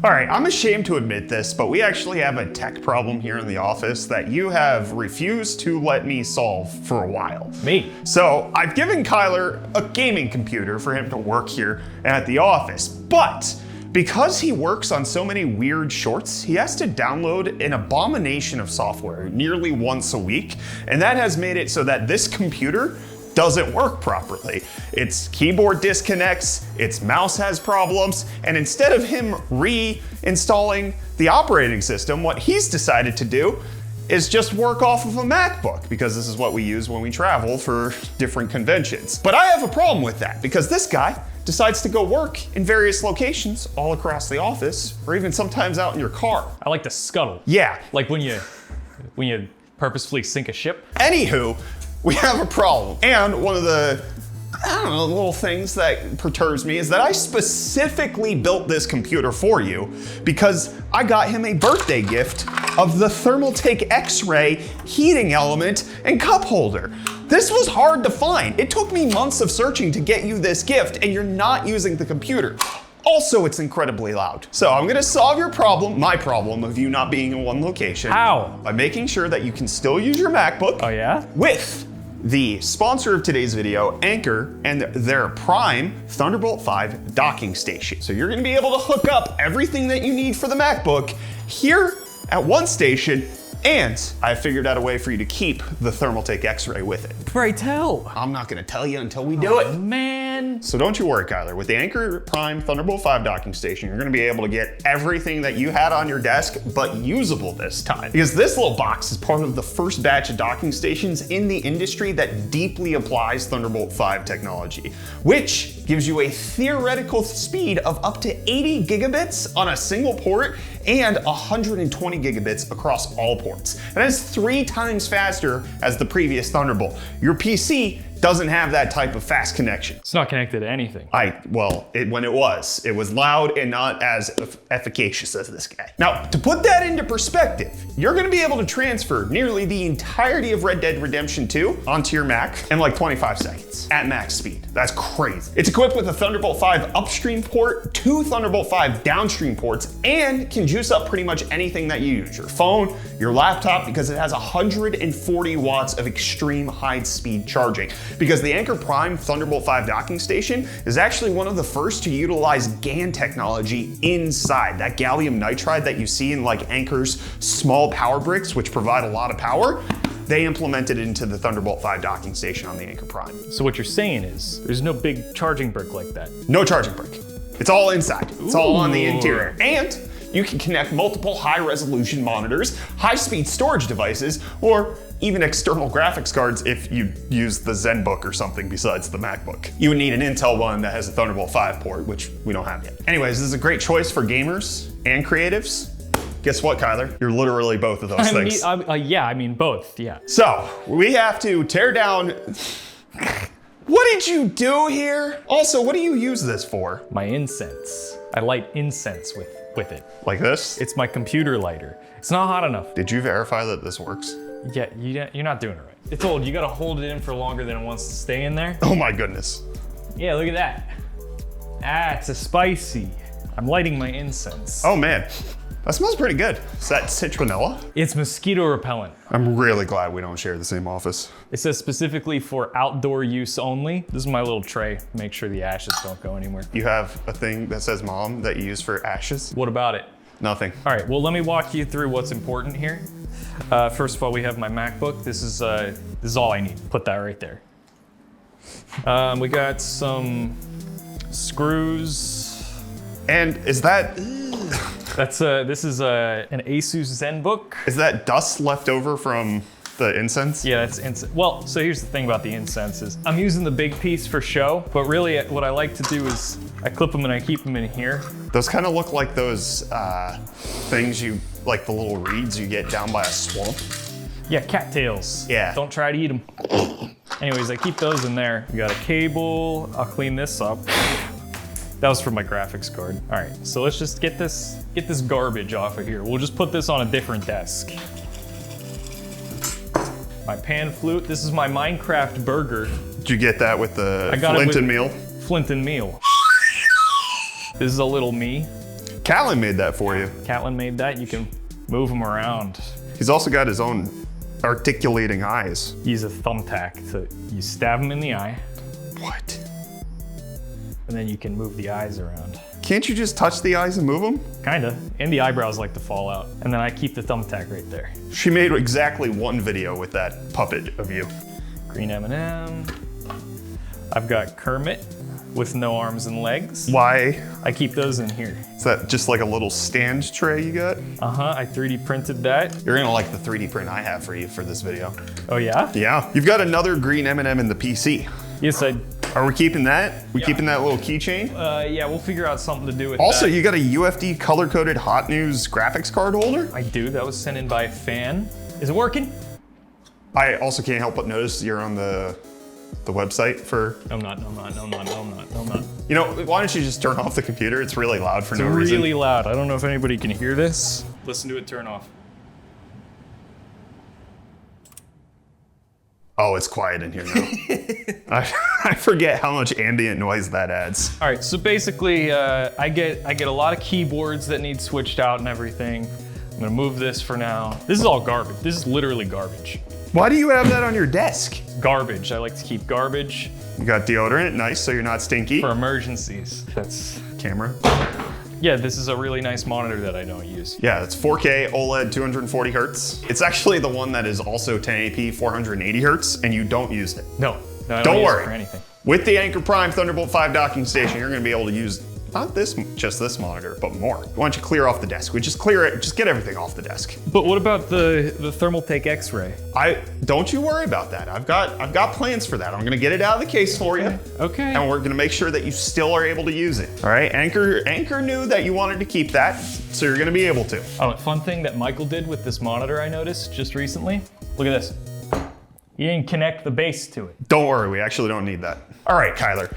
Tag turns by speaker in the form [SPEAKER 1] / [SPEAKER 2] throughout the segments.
[SPEAKER 1] All right, I'm ashamed to admit this, but we actually have a tech problem here in the office that you have refused to let me solve for a while.
[SPEAKER 2] Me?
[SPEAKER 1] So I've given Kyler a gaming computer for him to work here at the office, but because he works on so many weird shorts, he has to download an abomination of software nearly once a week, and that has made it so that this computer doesn't work properly. Its keyboard disconnects, its mouse has problems, and instead of him reinstalling the operating system, what he's decided to do is just work off of a MacBook, because this is what we use when we travel for different conventions. But I have a problem with that, because this guy decides to go work in various locations all across the office, or even sometimes out in your car.
[SPEAKER 2] I like to scuttle.
[SPEAKER 1] Yeah.
[SPEAKER 2] Like when you purposefully sink a ship.
[SPEAKER 1] Anywho, we have a problem. And one of the, I don't know, little things that perturbs me is that I specifically built this computer for you because I got him a birthday gift of the Thermaltake X-ray heating element and cup holder. This was hard to find. It took me months of searching to get you this gift, and you're not using the computer. Also, it's incredibly loud. So I'm gonna solve your problem, my problem of you not being in one location.
[SPEAKER 2] How?
[SPEAKER 1] By making sure that you can still use your MacBook.
[SPEAKER 2] Oh yeah?
[SPEAKER 1] With the sponsor of today's video, Anker, and their Prime Thunderbolt 5 docking station. So you're gonna be able to hook up everything that you need for the MacBook here at one station, and I figured out a way for you to keep the Thermaltake X-ray with it.
[SPEAKER 2] Pray tell.
[SPEAKER 1] I'm not gonna tell you until we do it.
[SPEAKER 2] Man.
[SPEAKER 1] So don't you worry, Kyler. With the Anker Prime Thunderbolt 5 docking station, you're gonna be able to get everything that you had on your desk, but usable this time. Because this little box is part of the first batch of docking stations in the industry that deeply applies Thunderbolt 5 technology, which gives you a theoretical speed of up to 80 gigabits on a single port and 120 gigabits across all ports. And that's 3 times faster as the previous Thunderbolt. Your PC doesn't have that type of fast connection.
[SPEAKER 2] It's not connected to anything.
[SPEAKER 1] When it was loud and not as efficacious as this guy. Now, to put that into perspective, you're gonna be able to transfer nearly the entirety of Red Dead Redemption 2 onto your Mac in like 25 seconds at max speed. That's crazy. It's equipped with a Thunderbolt 5 upstream port, 2 Thunderbolt 5 downstream ports, and can juice up pretty much anything that you use, your phone, your laptop, because it has 140 watts of extreme high speed charging. Because the Anker Prime Thunderbolt 5 docking station is actually one of the first to utilize GaN technology inside. That gallium nitride that you see in like Anker's small power bricks, which provide a lot of power, they implemented it into the Thunderbolt 5 docking station on the Anker Prime.
[SPEAKER 2] So what you're saying is, there's no big charging brick like that.
[SPEAKER 1] No charging brick. It's all inside. It's all on the
[SPEAKER 2] Ooh.
[SPEAKER 1] interior. And you can connect multiple high-resolution monitors, high-speed storage devices, or even external graphics cards if you use the ZenBook or something besides the MacBook. You would need an Intel one that has a Thunderbolt 5 port, which we don't have yet. Anyways, this is a great choice for gamers and creatives. Guess what, Kyler? You're literally both of those things.
[SPEAKER 2] Yeah, I mean both, yeah.
[SPEAKER 1] So, we have to tear down... What did you do here? Also, what do you use this for?
[SPEAKER 2] My incense. I light incense with it.
[SPEAKER 1] Like this?
[SPEAKER 2] It's my computer lighter. It's not hot enough.
[SPEAKER 1] Did you verify that this works?
[SPEAKER 2] Yeah, you're not doing it right. It's old, you gotta hold it in for longer than it wants to stay in there.
[SPEAKER 1] Oh my goodness.
[SPEAKER 2] Yeah, look at that. Ah, it's a spicy. I'm lighting my incense.
[SPEAKER 1] Oh man, that smells pretty good. Is that citronella?
[SPEAKER 2] It's mosquito repellent.
[SPEAKER 1] I'm really glad we don't share the same office.
[SPEAKER 2] It says specifically for outdoor use only. This is my little tray. Make sure the ashes don't go anywhere.
[SPEAKER 1] You have a thing that says mom that you use for ashes?
[SPEAKER 2] What about it?
[SPEAKER 1] Nothing.
[SPEAKER 2] All right, well, let me walk you through what's important here. First of all, we have my MacBook. This is all I need. Put that right there. We got some screws. And
[SPEAKER 1] is that...
[SPEAKER 2] This is an Asus ZenBook.
[SPEAKER 1] Is that dust left over from the incense?
[SPEAKER 2] Yeah, that's incense. Well, so here's the thing about the incense is I'm using the big piece for show, but really what I like to do is I clip them and I keep them in here.
[SPEAKER 1] Those kind of look like those things like the little reeds you get down by a swamp.
[SPEAKER 2] Yeah, cattails.
[SPEAKER 1] Yeah.
[SPEAKER 2] Don't try to eat them. Anyways, I keep those in there. We got a cable. I'll clean this up. That was for my graphics card. All right, so let's just get this garbage off of here. We'll just put this on a different desk. My pan flute. This is my Minecraft burger.
[SPEAKER 1] Did you get that with the flint and meal?
[SPEAKER 2] Flint and meal. This is a little me.
[SPEAKER 1] Catlin made that for you.
[SPEAKER 2] Catlin made that. You can move them around.
[SPEAKER 1] He's also got his own articulating eyes.
[SPEAKER 2] Use a thumbtack so you stab them in the eye.
[SPEAKER 1] What?
[SPEAKER 2] And then you can move the eyes around.
[SPEAKER 1] Can't you just touch the eyes and move them?
[SPEAKER 2] Kinda. And the eyebrows like to fall out. And then I keep the thumbtack right there.
[SPEAKER 1] She made exactly one video with that puppet of you.
[SPEAKER 2] Green M&M. I've got Kermit with no arms and legs.
[SPEAKER 1] Why?
[SPEAKER 2] I keep those in here.
[SPEAKER 1] Is that just like a little stand tray you got?
[SPEAKER 2] I 3D printed that.
[SPEAKER 1] You're gonna like the 3D print I have for you for this video.
[SPEAKER 2] Oh yeah?
[SPEAKER 1] Yeah. You've got another green M&M in the PC.
[SPEAKER 2] Yes, I.
[SPEAKER 1] Are we keeping that? We keeping that little keychain?
[SPEAKER 2] Yeah, we'll figure out something to do with
[SPEAKER 1] Also,
[SPEAKER 2] that.
[SPEAKER 1] you got a UFD color-coded Hot News graphics card holder?
[SPEAKER 2] I do. That was sent in by a fan. Is it working?
[SPEAKER 1] I also can't help but notice you're on the website for...
[SPEAKER 2] No, I'm not.
[SPEAKER 1] You know, why don't you just turn off the computer? It's really loud for no
[SPEAKER 2] It's
[SPEAKER 1] reason.
[SPEAKER 2] really loud. I don't know if anybody can hear this. Listen to it turn off.
[SPEAKER 1] Oh, it's quiet in here now. I forget how much ambient noise that adds.
[SPEAKER 2] All right, so basically, I get a lot of keyboards that need switched out and everything. I'm gonna move this for now. This is all garbage. This is literally garbage.
[SPEAKER 1] Why do you have that on your desk?
[SPEAKER 2] Garbage. I like to keep garbage
[SPEAKER 1] You got deodorant, nice, so you're not stinky.
[SPEAKER 2] for emergencies. That's.
[SPEAKER 1] Camera.
[SPEAKER 2] Yeah, this is a really nice monitor that I don't use.
[SPEAKER 1] Yeah, it's 4K OLED 240 hertz. It's actually the one that is also 1080p 480 hertz, and you don't use it.
[SPEAKER 2] No, I
[SPEAKER 1] Don't
[SPEAKER 2] use it
[SPEAKER 1] worry.
[SPEAKER 2] for anything.
[SPEAKER 1] With the Anker Prime Thunderbolt 5 docking station, you're gonna be able to use not just this monitor, but more. Why don't you clear off the desk? We just clear it, just get everything off the desk.
[SPEAKER 2] But what about the Thermaltake X-ray?
[SPEAKER 1] Don't you worry about that. I've got plans for that. I'm gonna get it out of the case for you.
[SPEAKER 2] Okay.
[SPEAKER 1] And we're gonna make sure that you still are able to use it. All right, Anker knew that you wanted to keep that, so you're gonna be able to.
[SPEAKER 2] Oh, a fun thing that Michael did with this monitor I noticed just recently. Look at this. He didn't connect the base to it.
[SPEAKER 1] Don't worry, we actually don't need that. All right, Kyler.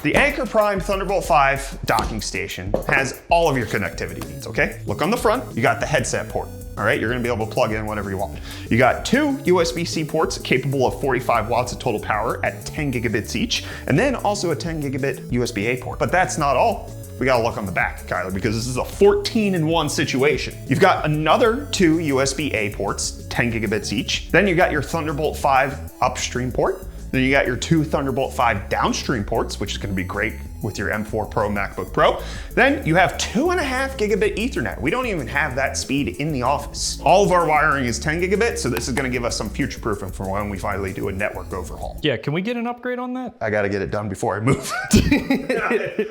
[SPEAKER 1] The Anker Prime Thunderbolt 5 docking station has all of your connectivity needs, okay? Look on the front, you got the headset port. All right, you're gonna be able to plug in whatever you want. You got 2 USB-C ports capable of 45 watts of total power at 10 gigabits each, and then also a 10 gigabit USB-A port. But that's not all. We gotta look on the back, Kyler, because this is a 14-in-1 situation. You've got another 2 USB-A ports, 10 gigabits each. Then you got your Thunderbolt 5 upstream port. Then you got your 2 Thunderbolt 5 downstream ports, which is gonna be great with your M4 Pro MacBook Pro. Then you have 2.5 gigabit Ethernet. We don't even have that speed in the office. All of our wiring is 10 gigabit, so this is gonna give us some future proofing for when we finally do a network overhaul.
[SPEAKER 2] Yeah, can we get an upgrade on that?
[SPEAKER 1] I gotta get it done before I move.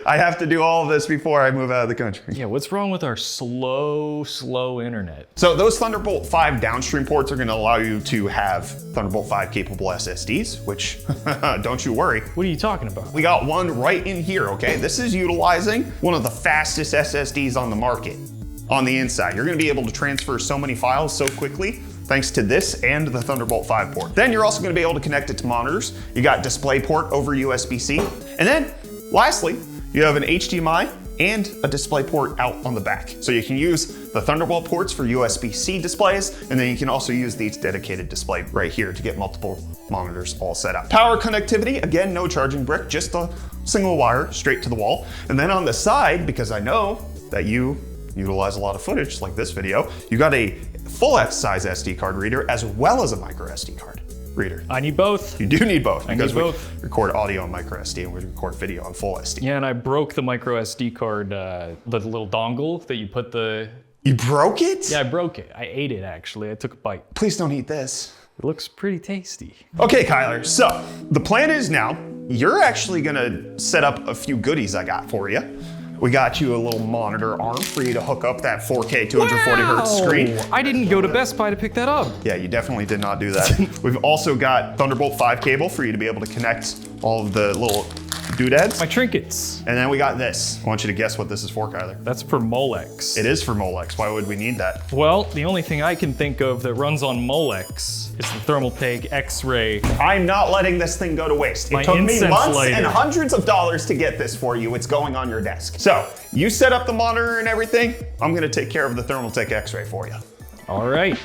[SPEAKER 1] I have to do all of this before I move out of the country.
[SPEAKER 2] Yeah, what's wrong with our slow internet?
[SPEAKER 1] So those Thunderbolt 5 downstream ports are gonna allow you to have Thunderbolt 5 capable SSDs, which don't you worry.
[SPEAKER 2] What are you talking about?
[SPEAKER 1] We got one right in here, okay? This is utilizing one of the fastest SSDs on the market. On the inside, you're gonna be able to transfer so many files so quickly thanks to this and the Thunderbolt 5 port. Then you're also gonna be able to connect it to monitors. You got DisplayPort over USB-C. And then, lastly, you have an HDMI and a DisplayPort out on the back. So you can use the Thunderbolt ports for USB-C displays, and then you can also use these dedicated display right here to get multiple monitors all set up. Power connectivity, again, no charging brick, just a single wire straight to the wall. And then on the side, because I know that you utilize a lot of footage like this video, you got a full size SD card reader as well as a micro SD card reader.
[SPEAKER 2] I need both.
[SPEAKER 1] You do need both because we
[SPEAKER 2] both.
[SPEAKER 1] record audio on micro SD and we record video on full SD.
[SPEAKER 2] Yeah, and I broke the micro SD card, the little dongle that you put the...
[SPEAKER 1] You broke it?
[SPEAKER 2] Yeah, I broke it. I ate it, actually. I took a bite.
[SPEAKER 1] Please don't eat this.
[SPEAKER 2] It looks pretty tasty.
[SPEAKER 1] Okay, Kyler, so the plan is now, you're actually gonna set up a few goodies I got for you. We got you a little monitor arm for you to hook up that 4K 240 hertz screen.
[SPEAKER 2] I didn't go to Best Buy to pick that up.
[SPEAKER 1] Yeah, you definitely did not do that. We've also got Thunderbolt 5 cable for you to be able to connect all of the little doodads.
[SPEAKER 2] My trinkets.
[SPEAKER 1] And then we got this. I want you to guess what this is for, Kyler.
[SPEAKER 2] That's for Molex.
[SPEAKER 1] It is for Molex. Why would we need that?
[SPEAKER 2] Well, the only thing I can think of that runs on Molex is the Thermaltake X-ray.
[SPEAKER 1] I'm not letting this thing go to waste.
[SPEAKER 2] My
[SPEAKER 1] It took me
[SPEAKER 2] incense
[SPEAKER 1] months
[SPEAKER 2] lighter.
[SPEAKER 1] and hundreds of dollars to get this for you. It's going on your desk. So you set up the monitor and everything. I'm gonna take care of the Thermaltake X-ray for you.
[SPEAKER 2] All right.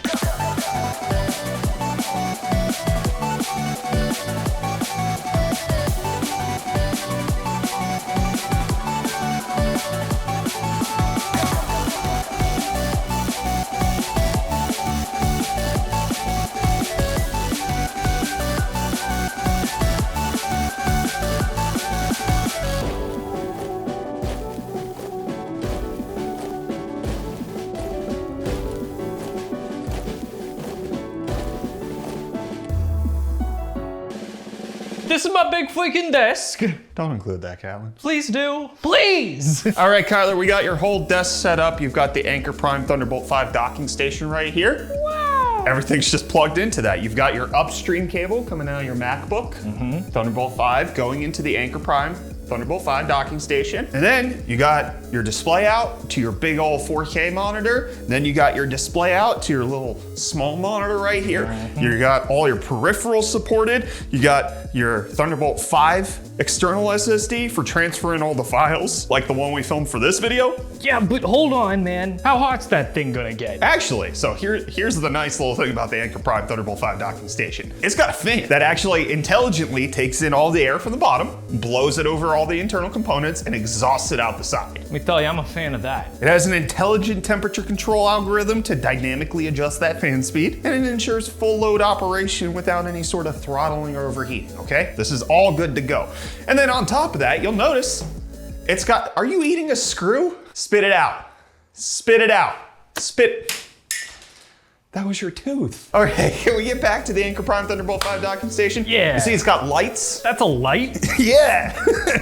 [SPEAKER 2] this is my big freaking desk.
[SPEAKER 1] Don't include that, Catlin.
[SPEAKER 2] Please do. Please.
[SPEAKER 1] All right, Kyler, we got your whole desk set up. You've got the Anker Prime Thunderbolt 5 docking station right here.
[SPEAKER 2] Wow.
[SPEAKER 1] Everything's just plugged into that. You've got your upstream cable coming out of your MacBook, Thunderbolt 5 going into the Anker Prime Thunderbolt 5 docking station. And then you got your display out to your big old 4K monitor. Then you got your display out to your little small monitor right here. You got all your peripherals supported. You got your Thunderbolt 5 external SSD for transferring all the files, like the one we filmed for this video.
[SPEAKER 2] Yeah, but hold on, man. How hot's that thing gonna get?
[SPEAKER 1] Actually, so here's the nice little thing about the Anker Prime Thunderbolt 5 docking station. It's got a fan that actually intelligently takes in all the air from the bottom, blows it over all the internal components, and exhausts it out the side.
[SPEAKER 2] Let me tell you, I'm a fan of that.
[SPEAKER 1] It has an intelligent temperature control algorithm to dynamically adjust that fan speed, and it ensures full load operation without any sort of throttling or overheating, okay? This is all good to go. And then on top of that, you'll notice it's got, are you eating a screw? Spit it out. Spit it out. Spit. That was your tooth. All right, can we get back to the Anker Prime Thunderbolt 5 docking station?
[SPEAKER 2] Yeah.
[SPEAKER 1] You see it's got lights?
[SPEAKER 2] That's a light?
[SPEAKER 1] Yeah,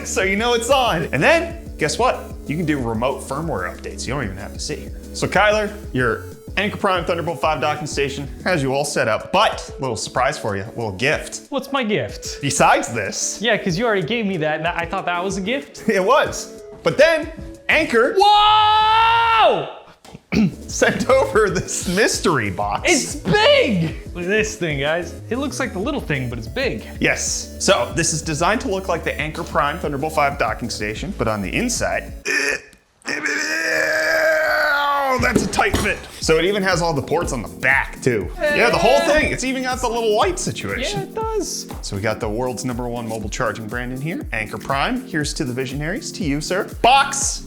[SPEAKER 1] so you know it's on. And then, guess what? You can do remote firmware updates. You don't even have to sit here. So Kyler, your Anker Prime Thunderbolt 5 docking station has you all set up, but little surprise for you, little gift.
[SPEAKER 2] What's my gift?
[SPEAKER 1] Besides this.
[SPEAKER 2] Yeah, because you already gave me that, and I thought that was a gift.
[SPEAKER 1] It was. But then, Anker
[SPEAKER 2] Whoa!
[SPEAKER 1] sent over this mystery box.
[SPEAKER 2] It's big! Look at this thing, guys. It looks like the little thing, but it's big.
[SPEAKER 1] Yes. So this is designed to look like the Anker Prime Thunderbolt 5 docking station, but on the inside, oh, that's a tight fit. So it even has all the ports on the back too. Yeah, the whole thing. It's even got the little light situation.
[SPEAKER 2] Yeah, it does.
[SPEAKER 1] So we got the world's #1 mobile charging brand in here, Anker Prime. Here's to the visionaries, to you, sir. Box.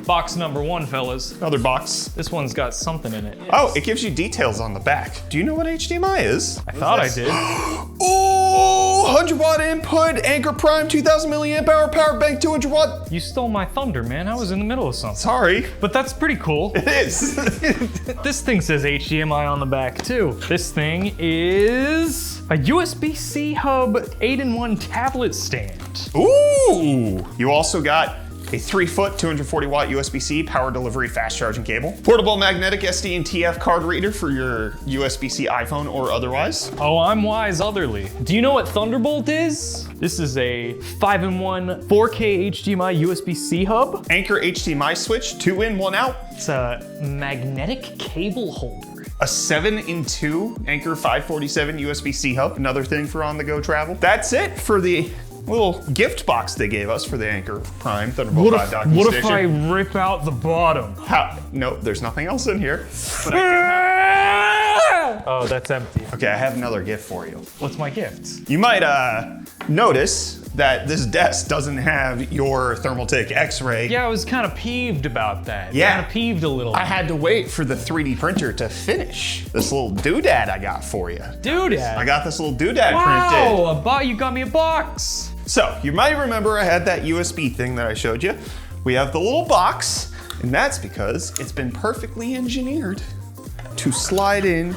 [SPEAKER 2] Box number 1, fellas.
[SPEAKER 1] Another box.
[SPEAKER 2] This one's got something in it.
[SPEAKER 1] Oh, it gives you details on the back. Do you know what HDMI is?
[SPEAKER 2] I thought I did.
[SPEAKER 1] Oh, 100 watt input, Anker Prime, 2000 milliamp hour power bank, 200 watt.
[SPEAKER 2] You stole my thunder, man. I was in the middle of something.
[SPEAKER 1] Sorry.
[SPEAKER 2] But that's pretty cool.
[SPEAKER 1] It is.
[SPEAKER 2] This thing says HDMI on the back too. This thing is a USB-C hub 8-in-1 tablet stand.
[SPEAKER 1] Ooh. You also got a 3-foot, 240 watt USB-C power delivery fast charging cable, portable magnetic SD and TF card reader for your USB-C iPhone or otherwise.
[SPEAKER 2] Oh, I'm wise otherly. Do you know what Thunderbolt is? This is a 5-in-1 4K HDMI USB-C hub.
[SPEAKER 1] Anker HDMI switch, 2 in, 1 out.
[SPEAKER 2] It's a magnetic cable holder.
[SPEAKER 1] A 7-in-2 Anker 547 USB-C hub, another thing for on-the-go travel. That's it for the little gift box they gave us for the Anker Prime Thunderbolt 5 docking
[SPEAKER 2] What
[SPEAKER 1] station.
[SPEAKER 2] if I rip out the bottom?
[SPEAKER 1] How? No, there's nothing else in here. But
[SPEAKER 2] Oh, that's empty.
[SPEAKER 1] okay, I have another gift for you.
[SPEAKER 2] What's my gift?
[SPEAKER 1] You might notice that this desk doesn't have your Thermaltake X-ray.
[SPEAKER 2] Yeah, I was kind of peeved about that.
[SPEAKER 1] Yeah.
[SPEAKER 2] Kind of peeved a little.
[SPEAKER 1] I had to wait for the 3D printer to finish this little doodad I got for you.
[SPEAKER 2] Doodad.
[SPEAKER 1] I got this little doodad printed.
[SPEAKER 2] Wow, you got me a box.
[SPEAKER 1] So you might remember I had that USB thing that I showed you. We have the little box, and that's because it's been perfectly engineered to slide in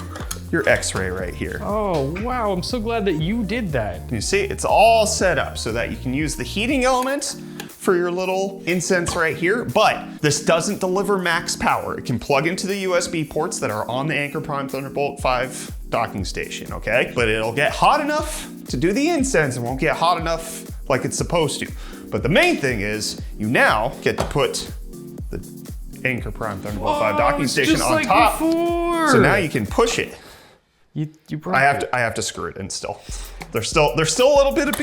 [SPEAKER 1] your X-ray right here.
[SPEAKER 2] Oh, wow, I'm so glad that you did that.
[SPEAKER 1] You see, it's all set up so that you can use the heating element for your little incense right here, but this doesn't deliver max power. It can plug into the USB ports that are on the Anker Prime Thunderbolt 5 docking station, okay? But it'll get hot enough to do the incense and won't get hot enough like it's supposed to. But the main thing is you now get to put the Anker Prime Thunderbolt 5 docking station
[SPEAKER 2] just
[SPEAKER 1] on
[SPEAKER 2] like
[SPEAKER 1] top.
[SPEAKER 2] Before.
[SPEAKER 1] So now you can push it.
[SPEAKER 2] You broke
[SPEAKER 1] I
[SPEAKER 2] it.
[SPEAKER 1] have to screw it in still. There's still a little bit of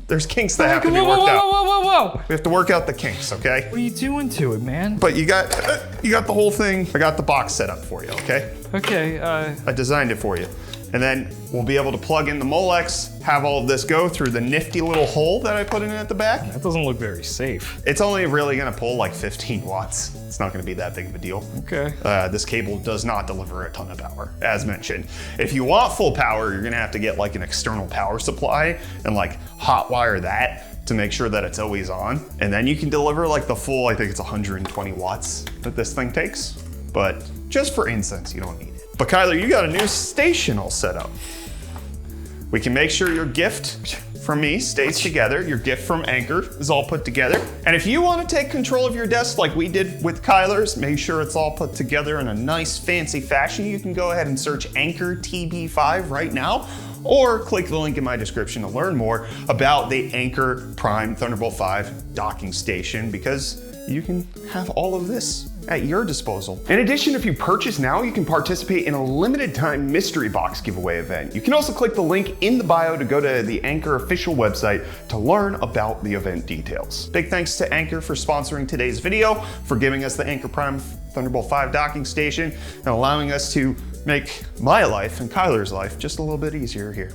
[SPEAKER 1] there's kinks that have to be worked out.
[SPEAKER 2] Whoa.
[SPEAKER 1] We have to work out the kinks, okay?
[SPEAKER 2] What are you doing to it, man?
[SPEAKER 1] But you got the whole thing. I got the box set up for you, okay?
[SPEAKER 2] Okay,
[SPEAKER 1] I designed it for you. And then we'll be able to plug in the Molex, have all of this go through the nifty little hole that I put in at the back.
[SPEAKER 2] that doesn't look very safe.
[SPEAKER 1] It's only really gonna pull like 15 watts. It's not gonna be that big of a deal.
[SPEAKER 2] Okay.
[SPEAKER 1] This cable does not deliver a ton of power, as mentioned. If you want full power, you're gonna have to get like an external power supply and like hot wire that to make sure that it's always on. And then you can deliver like the full, I think it's 120 watts that this thing takes. But just for incense, you don't need it. But Kyler, you got a new station all set up. We can make sure your gift from me stays together. Your gift from Anker is all put together. And if you want to take control of your desk like we did with Kyler's, make sure it's all put together in a nice fancy fashion, you can go ahead and search Anker TB5 right now, or click the link in my description to learn more about the Anker Prime Thunderbolt 5 docking station, because you can have all of this at your disposal. In addition, if you purchase now, you can participate in a limited time mystery box giveaway event. You can also click the link in the bio to go to the Anker official website to learn about the event details. Big thanks to Anker for sponsoring today's video, for giving us the Anker Prime Thunderbolt 5 docking station, and allowing us to make my life and Kyler's life just a little bit easier here.